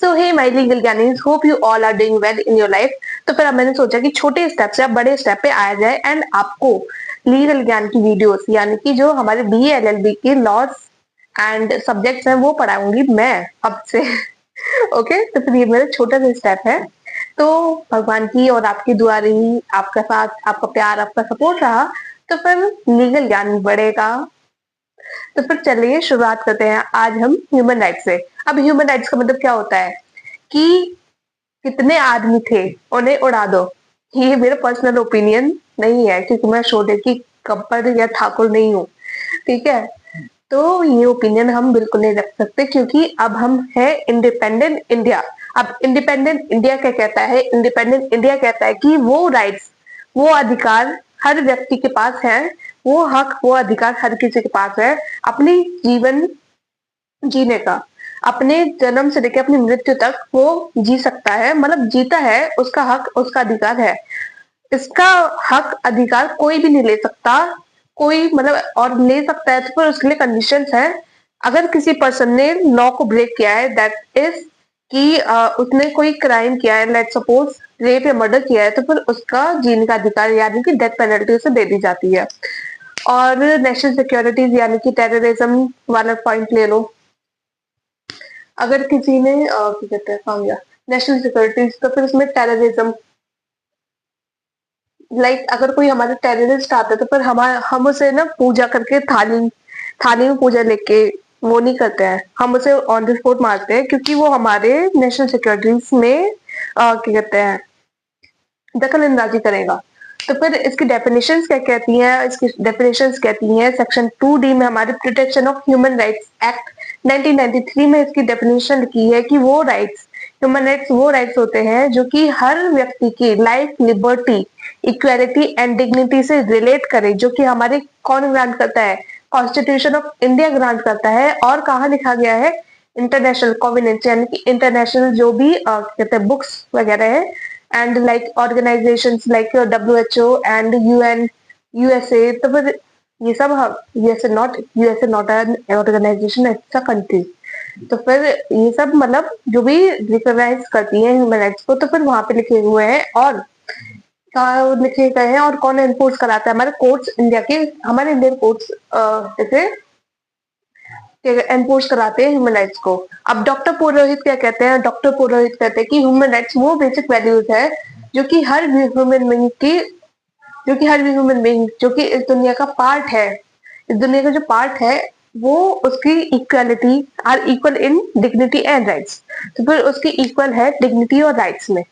So hey my legal ज्ञानीज, hope you all are doing well in your life. तो फिर अब मैंने सोचा कि छोटे स्टेप से अब बड़े स्टेप पे आया जाए एंड आपको लीगल ज्ञान की वीडियोस यानी कि जो हमारे बी एलएलबी के लॉज एंड सब्जेक्ट्स हैं वो पढ़ाऊंगी मैं अब से। ओके, तो फिर ये मेरा छोटा सा स्टेप है। तो भगवान की और आपकी दुआ रही, आपका साथ, आपका प्यार, आपका सपोर्ट रहा, तो फिर लीगल ज्ञान बढ़ेगा। तो फिर चलिए शुरुआत करते हैं आज हम ह्यूमन राइट्स से। अब ह्यूमन राइट्स का मतलब क्या होता है कि कितने आदमी थे उन्हें उड़ा दो। ये मेरा पर्सनल ओपिनियन नहीं है क्योंकि मैं शोडे की कपड़ या ठाकुर नहीं हूँ। ठीक है, तो ये ओपिनियन हम बिल्कुल नहीं रख सकते क्योंकि अब हम है इंडिपेंडेंट इंडिया। अब इंडिपेंडेंट इंडिया क्या कहता है? इंडिपेंडेंट इंडिया कहता है कि वो राइट्स, वो अधिकार हर व्यक्ति के पास है, वो हक, वो अधिकार हर किसी के पास है अपनी जीवन जीने का। अपने जन्म से लेकर अपनी मृत्यु तक वो जी सकता है, मतलब जीता है, उसका हक, उसका अधिकार है। इसका हक अधिकार कोई भी नहीं ले सकता, कोई मतलब, और ले सकता है तो फिर उसके लिए कंडीशंस है। अगर किसी पर्सन ने लॉ को ब्रेक किया है, दैट इज कि उसने कोई क्राइम किया है, लेट सपोज रेप या मर्डर किया है, तो फिर उसका जीने का अधिकार यानी कि डेथ पेनल्टी उसे दे दी जाती है। और नेशनल सिक्योरिटीज यानी कि टेररिज्म वाला पॉइंट ले लो। अगर किसी ने क्या कहते हैं काम किया नेशनल सिक्योरिटीज, तो फिर उसमें टेररिज्म, लाइक अगर कोई हमारे टेररिस्ट आता है तो फिर हम उसे ना पूजा करके थाली थाली में पूजा लेके वो नहीं करते हैं, हम उसे ऑन द स्पॉट मारते हैं क्योंकि वो हमारे नेशनल सिक्योरिटीज में क्या कहते हैं दखल अंदाजी करेगा। तो फिर इसकी डेफिनेशंस क्या कहती हैं? इसकी डेफिनेशंस कहती हैं सेक्शन 2D में हमारे protection of human rights act 1993 में इसकी डेफिनेशन लिखी है कि वो राइट्स, ह्यूमन राइट्स वो राइट्स होते हैं जो कि हर व्यक्ति की life, liberty, equality and dignity से रिलेट करे, जो कि हमारे कौन ग्रांट करता है? कॉन्स्टिट्यूशन ऑफ इंडिया ग्रांट करता है। और कहाँ लिखा गया है? इंटरनेशनल कॉन्वेंट्स यानी कि इंटरनेशनल जो भी कहते हैं बुक्स वगैरह है, and like organisations like WHO and UN, USA। तो फिर ये सब USA not an organisation, it's a country. तो फिर ये सब मतलब जो भी रिकॉग्नाइज करती है ह्यूमन राइट्स को, तो फिर वहां पे लिखे हुए हैं और कहाँ लिखे गए हैं और कौन एनफोर्स कराता है? हमारे कोर्ट्स, इंडिया के, हमारे इंडियन कोर्ट्स जैसे एनफोर्स कराते हैं ह्यूमन राइट्स को। अब डॉक्टर पुरोहित क्या कहते हैं? डॉक्टर पुरोहित कहते हैं कि ह्यूमन राइट्स वो बेसिक वैल्यूज है जो कि हर ह्यूमन बीइंग की, जो कि हर ह्यूमन बीइंग जो कि इस दुनिया का पार्ट है, इस दुनिया का जो पार्ट है, वो उसकी equality are equal in dignity and rights. तो फिर उसकी इक्वल है डिग्निटी और राइट्स में।